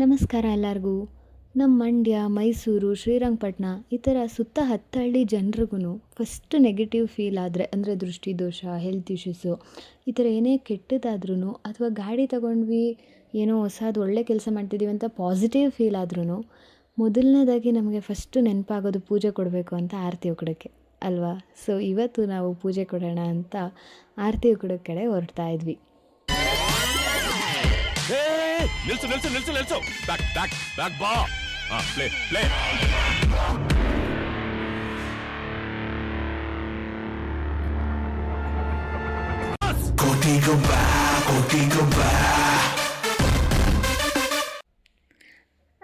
ನಮಸ್ಕಾರ ಎಲ್ಲರಿಗೂ. ನಮ್ಮ ಮಂಡ್ಯ, ಮೈಸೂರು, ಶ್ರೀರಂಗಪಟ್ಟಣ ಈ ಥರ ಸುತ್ತ 10 ಹಳ್ಳಿ ಜನರಿಗೂ ಫಸ್ಟ್ ನೆಗೆಟಿವ್ ಫೀಲ್ ಆದರೆ ಅಂದರೆ ದೃಷ್ಟಿದೋಷ, ಹೆಲ್ತ್ ಇಶ್ಯೂಸು ಈ ಥರ ಏನೇ ಕೆಟ್ಟದಾದ್ರೂ ಅಥವಾ ಗಾಡಿ ತಗೊಂಡ್ವಿ ಏನೋ ಹೊಸದು ಒಳ್ಳೆ ಕೆಲಸ ಮಾಡ್ತಿದ್ದೀವಿ ಅಂತ ಪಾಸಿಟಿವ್ ಫೀಲ್ ಆದ್ರೂ ಮೊದಲನೇದಾಗಿ ನಮಗೆ ಫಸ್ಟು ನೆನಪಾಗೋದು ಪೂಜೆ ಕೊಡಬೇಕು ಅಂತ ಆರತಿ ಉಕ್ಕಡೋಕ್ಕೆ ಅಲ್ವಾ? ಸೊ ಇವತ್ತು ನಾವು ಪೂಜೆ ಕೊಡೋಣ ಅಂತ ಆರತಿ ಉಕ್ಕಡೋ ಕಡೆ ಹೊರಡ್ತಾ ಇದ್ವಿ. ನಿಲ್ಸು ನಿಲ್ಸು ನಿಲ್ಸು ನಿಲ್ಸು ಬ್ಯಾಕ್ ಬ್ಯಾಕ್ ಬ್ಯಾಕ್ ಬಾ. Play play.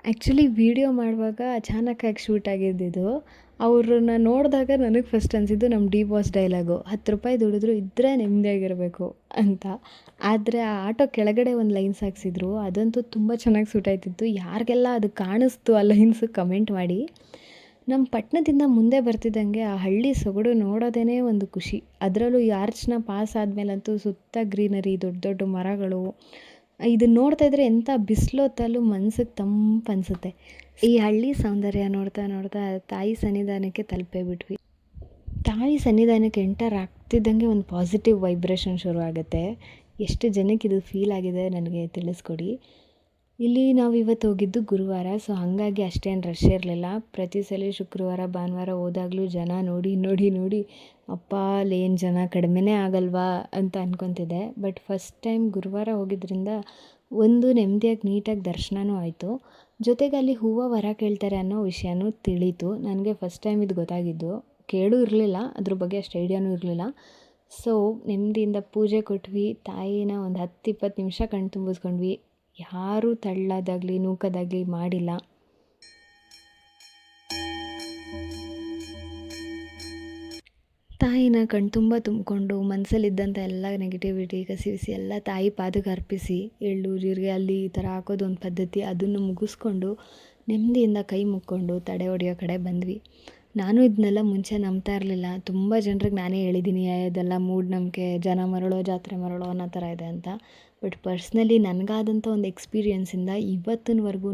ಆ್ಯಕ್ಚುಲಿ ವೀಡಿಯೋ ಮಾಡುವಾಗ ಅಚಾನಕ್ಕಾಗಿ ಶೂಟ್ ಆಗಿದ್ದಿದ್ದು. ಅವ್ರನ್ನ ನೋಡಿದಾಗ ನನಗೆ ಫಸ್ಟ್ ಅನಿಸಿದ್ದು ನಮ್ಮ ಡಿ ಬಾಸ್ ಡೈಲಾಗು, 10 ರೂಪಾಯಿ ದುಡಿದ್ರು ಇದ್ದರೆ ನೆಮ್ಮದಿಯಾಗಿರಬೇಕು ಅಂತ. ಆದರೆ ಆ ಆಟೋ ಕೆಳಗಡೆ ಒಂದು ಲೈನ್ಸ್ ಹಾಕ್ಸಿದ್ರು, ಅದಂತೂ ತುಂಬ ಚೆನ್ನಾಗಿ ಸೂಟ್ ಆಯ್ತಿತ್ತು. ಯಾರಿಗೆಲ್ಲ ಅದು ಕಾಣಿಸ್ತು ಆ ಲೈನ್ಸು ಕಮೆಂಟ್ ಮಾಡಿ. ನಮ್ಮ ಪಟ್ಟಣದಿಂದ ಮುಂದೆ ಬರ್ತಿದ್ದಂಗೆ ಆ ಹಳ್ಳಿ ಸೊಗಡು ನೋಡೋದೇ ಒಂದು ಖುಷಿ. ಅದರಲ್ಲೂ ಈ ಆರ್ಚ್ನ ಪಾಸ್ ಆದಮೇಲಂತೂ ಸುತ್ತ ಗ್ರೀನರಿ, ದೊಡ್ಡ ದೊಡ್ಡ ಮರಗಳು. ಇದನ್ನು ನೋಡ್ತಾ ಇದ್ದರೆ ಎಂಥ ಬಿಸಿಲೊತ್ತಲ್ಲೂ ಮನ್ಸಿಗೆ ತಂಪು ಅನಿಸುತ್ತೆ. ಈ ಹಳ್ಳಿ ಸೌಂದರ್ಯ ನೋಡ್ತಾ ನೋಡ್ತಾ ತಾಯಿ ಸನ್ನಿಧಾನಕ್ಕೆ ತಲುಪೇ ಬಿಟ್ವಿ. ತಾಯಿ ಸನ್ನಿಧಾನಕ್ಕೆ ಎಂಟರ್ ಆಗ್ತಿದ್ದಂಗೆ ಒಂದು ಪಾಸಿಟಿವ್ ವೈಬ್ರೇಷನ್ ಶುರು ಆಗುತ್ತೆ. ಎಷ್ಟು ಜನಕ್ಕೆ ಇದು ಫೀಲ್ ಆಗಿದೆ ನನಗೆ ತಿಳಿಸ್ಕೊಡಿ. ಇಲ್ಲಿ ನಾವು ಇವತ್ತು ಹೋಗಿದ್ದು ಗುರುವಾರ, ಸೊ ಹಾಗಾಗಿ ಅಷ್ಟೇನು ರಶ್ ಇರಲಿಲ್ಲ. ಪ್ರತಿ ಸಲ ಶುಕ್ರವಾರ ಭಾನುವಾರ ಹೋದಾಗಲೂ ಜನ ನೋಡಿ ನೋಡಿ ನೋಡಿ ಅಪ್ಪ ಅಲ್ಲೇನು ಜನ ಕಡಿಮೆನೇ ಆಗಲ್ವಾ ಅಂತ ಅನ್ಕೊತಿದ್ದೆ. ಬಟ್ ಫಸ್ಟ್ ಟೈಮ್ ಗುರುವಾರ ಹೋಗಿದ್ದರಿಂದ ಒಂದು ನೆಮ್ಮದಿಯಾಗಿ ನೀಟಾಗಿ ದರ್ಶನವೂ ಆಯಿತು. ಜೊತೆಗೆ ಅಲ್ಲಿ ಹೂವು ವರ ಕೇಳ್ತಾರೆ ಅನ್ನೋ ವಿಷಯನೂ ತಿಳಿತು. ನನಗೆ ಫಸ್ಟ್ ಟೈಮ್ ಇದು ಗೊತ್ತಾಗಿದ್ದು, ಕೇಳೂ ಇರಲಿಲ್ಲ, ಅದ್ರ ಬಗ್ಗೆ ಅಷ್ಟು ಐಡಿಯಾನೂ ಇರಲಿಲ್ಲ. ಸೊ ನೆಮ್ಮದಿಯಿಂದ ಪೂಜೆ ಕೊಟ್ವಿ. ತಾಯಿನ ಒಂದು 10-20 ನಿಮಿಷ ಕಣ್ಣು ತುಂಬಿಸ್ಕೊಂಡ್ವಿ. ಯಾರೂ ತಳ್ಳೋದಾಗಲಿ ನೂಕೋದಾಗಲಿ ಮಾಡಿಲ್ಲ. ತಾಯಿನ ಕಣ್ತುಂಬ ತುಂಬಿಕೊಂಡು ಮನಸ್ಸಲ್ಲಿದ್ದಂಥ ಎಲ್ಲ ನೆಗೆಟಿವಿಟಿ ಕಸಿವಿಸಿ ಎಲ್ಲ ತಾಯಿ ಪಾದಕ್ಕೆ ಅರ್ಪಿಸಿ, ಎಳ್ಳು ಜೀರಿಗೆ ಅಲ್ಲಿ ಈ ಥರ ಹಾಕೋದು ಒಂದು ಪದ್ಧತಿ, ಅದನ್ನು ಮುಗಿಸ್ಕೊಂಡು ನೆಮ್ಮದಿಯಿಂದ ಕೈ ಮುಕ್ಕೊಂಡು ತಡೆ ಹೊಡೆಯೋ ಕಡೆ ಬಂದ್ವಿ. ನಾನು ಇದನ್ನೆಲ್ಲ ಮುಂಚೆ ನಂಬ್ತಾ ಇರಲಿಲ್ಲ. ತುಂಬ ಜನರಿಗೆ ನಾನೇ ಹೇಳಿದ್ದೀನಿ ಇದೆಲ್ಲ ಮೂಢನಂಬಿಕೆ, ಜನ ಮರಳೋ ಜಾತ್ರೆ ಮರಳೋ ಅನ್ನೋ ಥರ ಇದೆ ಅಂತ. ಬಟ್ ಪರ್ಸ್ನಲಿ ನನಗಾದಂಥ ಒಂದು ಎಕ್ಸ್ಪೀರಿಯೆನ್ಸಿಂದ ಇವತ್ತಿನವರೆಗೂ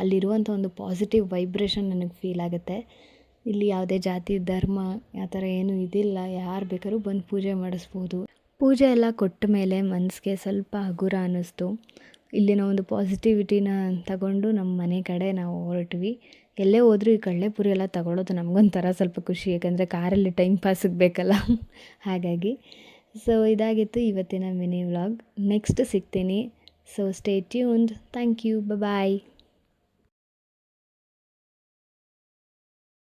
ಅಲ್ಲಿರುವಂಥ ಒಂದು ಪಾಸಿಟಿವ್ ವೈಬ್ರೇಷನ್ ನನಗೆ ಫೀಲ್ ಆಗುತ್ತೆ. ಇಲ್ಲಿ ಯಾವುದೇ ಜಾತಿ ಧರ್ಮ ಆ ಥರ ಏನೂ ಇದಿಲ್ಲ, ಯಾರು ಬೇಕಾದ್ರೂ ಬಂದು ಪೂಜೆ ಮಾಡಿಸ್ಬೋದು. ಪೂಜೆ ಎಲ್ಲ ಕೊಟ್ಟ ಮೇಲೆ ಮನಸ್ಸಿಗೆ ಸ್ವಲ್ಪ ಹಗುರ ಅನ್ನಿಸ್ತು. ಇಲ್ಲಿನ ಒಂದು ಪಾಸಿಟಿವಿಟಿನ ತಗೊಂಡು ನಮ್ಮ ಮನೆ ಕಡೆ ನಾವು ಹೊರಟ್ವಿ. ಎಲ್ಲೇ ಹೋದರೂ ಈ ಕಡಲೆಪುರಿ ಎಲ್ಲ ತಗೊಳ್ಳೋದು ನಮಗೊಂಥರ ಸ್ವಲ್ಪ ಖುಷಿ, ಯಾಕಂದರೆ ಕಾರಲ್ಲಿ ಟೈಮ್ ಪಾಸಿಗೆ ಬೇಕಲ್ಲ ಹಾಗಾಗಿ. ಸೊ ಇದಾಗಿತ್ತು ಇವತ್ತಿನ ಮಿನಿ ವ್ಲಾಗ್. ನೆಕ್ಸ್ಟ್ ಸಿಗ್ತೀನಿ. So stay tuned. Thank you. Bye.